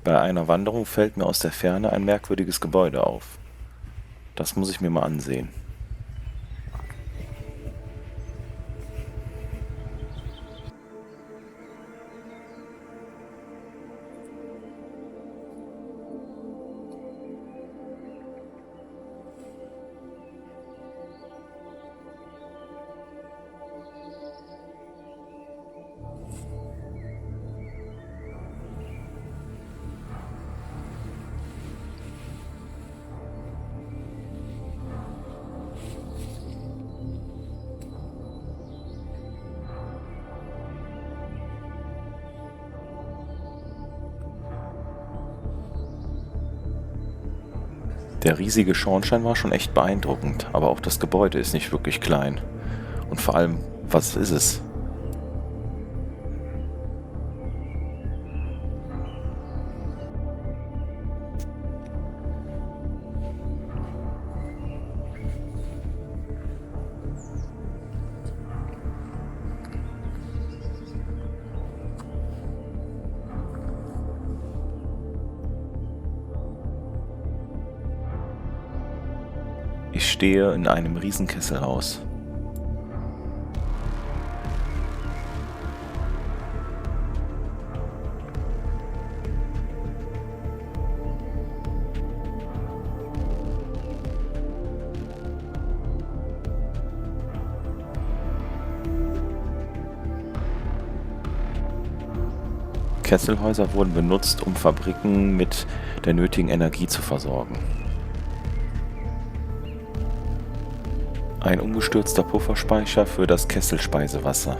Bei einer Wanderung fällt mir aus der Ferne ein merkwürdiges Gebäude auf. Das muss ich mir mal ansehen. Der riesige Schornstein war schon echt beeindruckend, aber auch das Gebäude ist nicht wirklich klein. Und vor allem, was ist es? Ich stehe in einem Riesenkesselhaus. Kesselhäuser wurden benutzt, um Fabriken mit der nötigen Energie zu versorgen. Ein umgestürzter Pufferspeicher für das Kesselspeisewasser.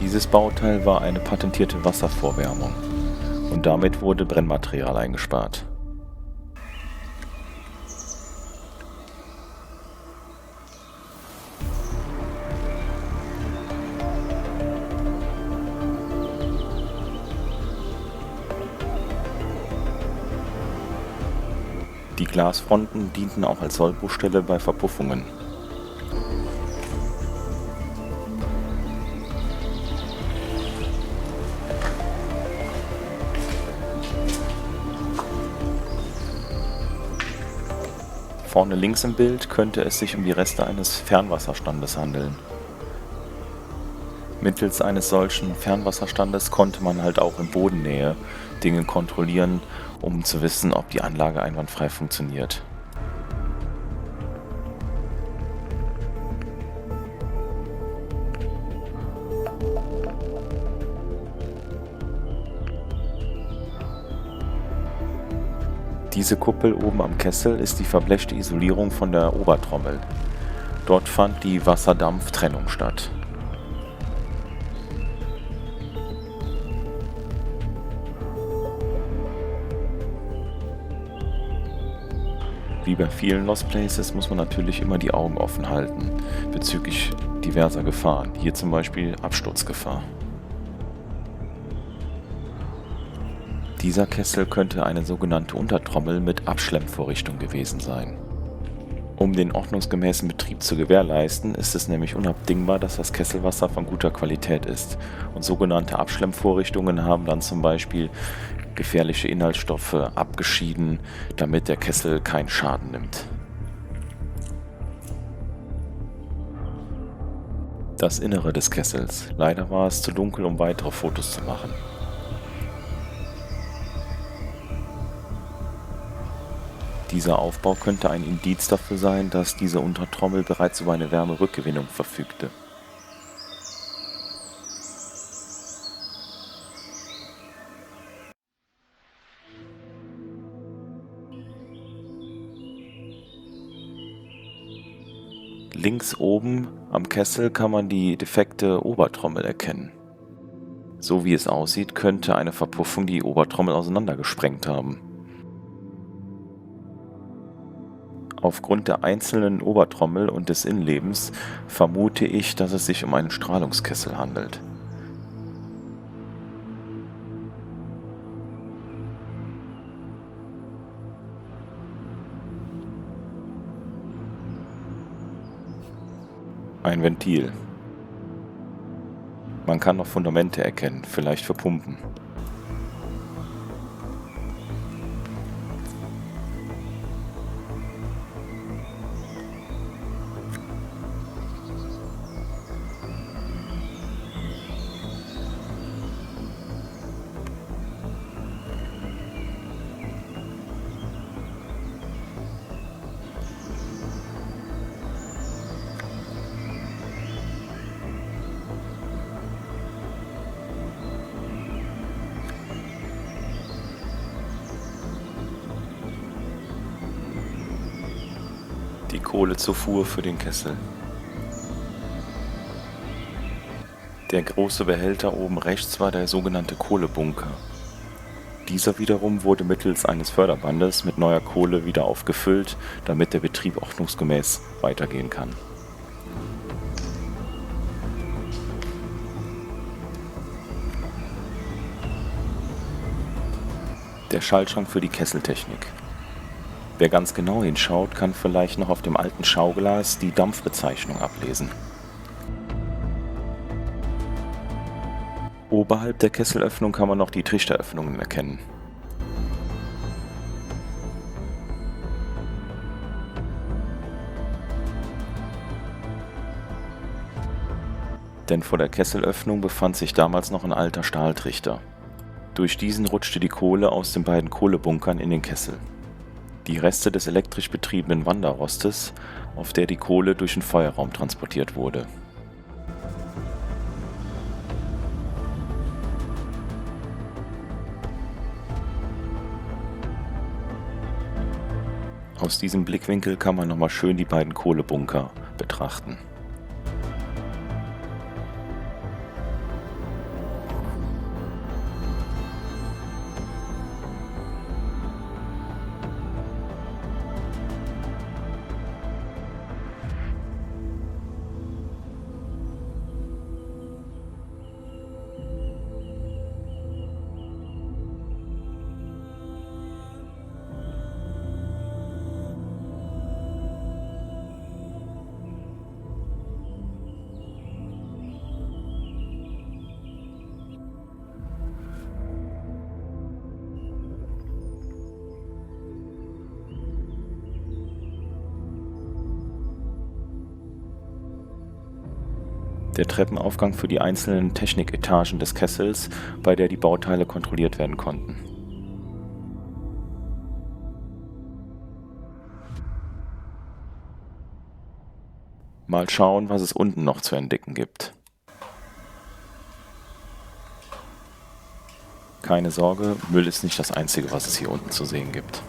Dieses Bauteil war eine patentierte Wasservorwärmung und damit wurde Brennmaterial eingespart. Die Glasfronten dienten auch als Sollbruchstelle bei Verpuffungen. Vorne links im Bild könnte es sich um die Reste eines Fernwasserstandes handeln. Mittels eines solchen Fernwasserstandes konnte man halt auch in Bodennähe Dinge kontrollieren, um zu wissen, ob die Anlage einwandfrei funktioniert. Diese Kuppel oben am Kessel ist die verblechte Isolierung von der Obertrommel. Dort fand die Wasserdampftrennung statt. Wie bei vielen Lost Places muss man natürlich immer die Augen offen halten bezüglich diverser Gefahren, hier zum Beispiel Absturzgefahr. Dieser Kessel könnte eine sogenannte Untertrommel mit Abschlemmvorrichtung gewesen sein. Um den ordnungsgemäßen Betrieb zu gewährleisten, ist es nämlich unabdingbar, dass das Kesselwasser von guter Qualität ist. Und sogenannte Abschlemmvorrichtungen haben dann zum Beispiel gefährliche Inhaltsstoffe abgeschieden, damit der Kessel keinen Schaden nimmt. Das Innere des Kessels. Leider war es zu dunkel, um weitere Fotos zu machen. Dieser Aufbau könnte ein Indiz dafür sein, dass diese Untertrommel bereits über eine Wärmerückgewinnung verfügte. Links oben am Kessel kann man die defekte Obertrommel erkennen. So wie es aussieht, könnte eine Verpuffung die Obertrommel auseinandergesprengt haben. Aufgrund der einzelnen Obertrommel und des Innenlebens vermute ich, dass es sich um einen Strahlungskessel handelt. Ein Ventil. Man kann noch Fundamente erkennen, vielleicht für Pumpen. Kohlezufuhr für den Kessel. Der große Behälter oben rechts war der sogenannte Kohlebunker. Dieser wiederum wurde mittels eines Förderbandes mit neuer Kohle wieder aufgefüllt, damit der Betrieb ordnungsgemäß weitergehen kann. Der Schaltschrank für die Kesseltechnik. Wer ganz genau hinschaut, kann vielleicht noch auf dem alten Schauglas die Dampfbezeichnung ablesen. Oberhalb der Kesselöffnung kann man noch die Trichteröffnungen erkennen. Denn vor der Kesselöffnung befand sich damals noch ein alter Stahltrichter. Durch diesen rutschte die Kohle aus den beiden Kohlebunkern in den Kessel. Die Reste des elektrisch betriebenen Wanderrostes, auf der die Kohle durch den Feuerraum transportiert wurde. Aus diesem Blickwinkel kann man nochmal schön die beiden Kohlebunker betrachten. Der Treppenaufgang für die einzelnen Techniketagen des Kessels, bei der die Bauteile kontrolliert werden konnten. Mal schauen, was es unten noch zu entdecken gibt. Keine Sorge, Müll ist nicht das Einzige, was es hier unten zu sehen gibt.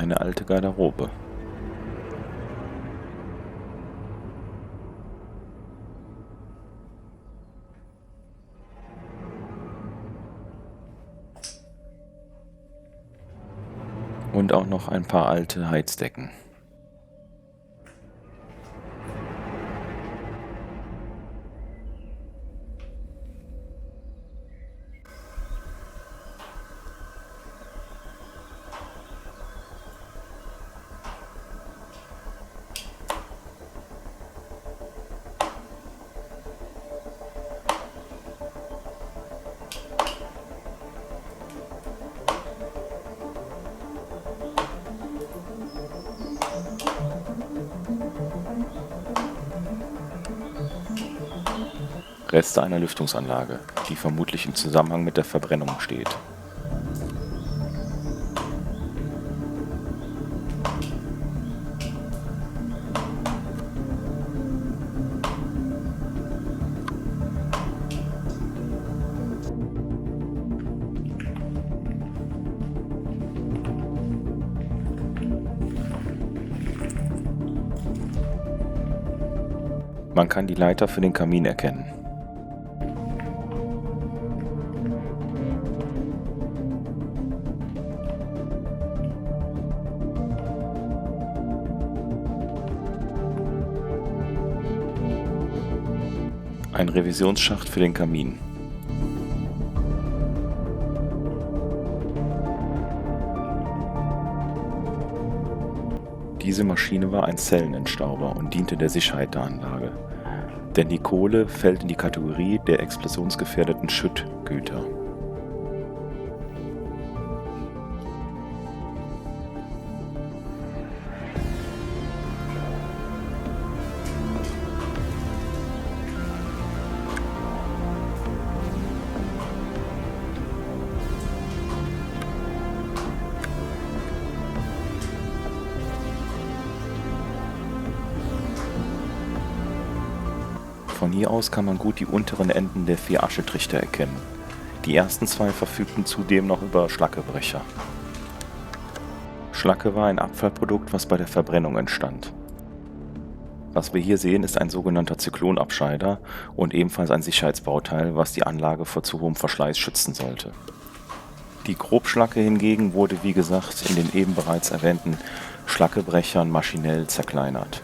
Eine alte Garderobe. Und auch noch ein paar alte Heizdecken. Reste einer Lüftungsanlage, die vermutlich im Zusammenhang mit der Verbrennung steht. Man kann die Leiter für den Kamin erkennen. Ein Revisionsschacht für den Kamin. Diese Maschine war ein Zellenentstauber und diente der Sicherheit der Anlage, denn die Kohle fällt in die Kategorie der explosionsgefährdeten Schüttgüter. Von hier aus kann man gut die unteren Enden der 4 Aschetrichter erkennen. Die ersten 2 verfügten zudem noch über Schlackebrecher. Schlacke war ein Abfallprodukt, was bei der Verbrennung entstand. Was wir hier sehen, ist ein sogenannter Zyklonabscheider und ebenfalls ein Sicherheitsbauteil, was die Anlage vor zu hohem Verschleiß schützen sollte. Die Grobschlacke hingegen wurde, wie gesagt, in den eben bereits erwähnten Schlackebrechern maschinell zerkleinert.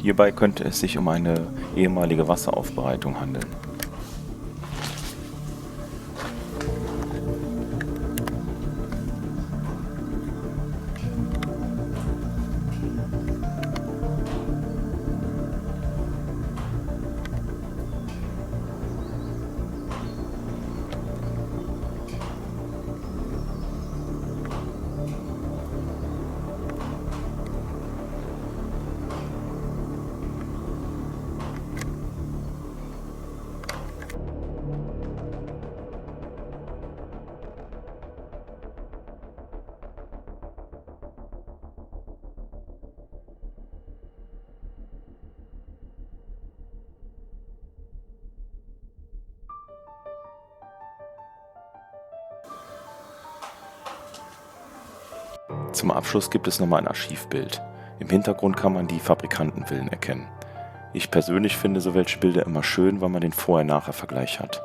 Hierbei könnte es sich um eine ehemalige Wasseraufbereitung handeln. Zum Abschluss gibt es nochmal ein Archivbild. Im Hintergrund kann man die Fabrikantenvillen erkennen. Ich persönlich finde so welche Bilder immer schön, weil man den Vorher-Nachher-Vergleich hat.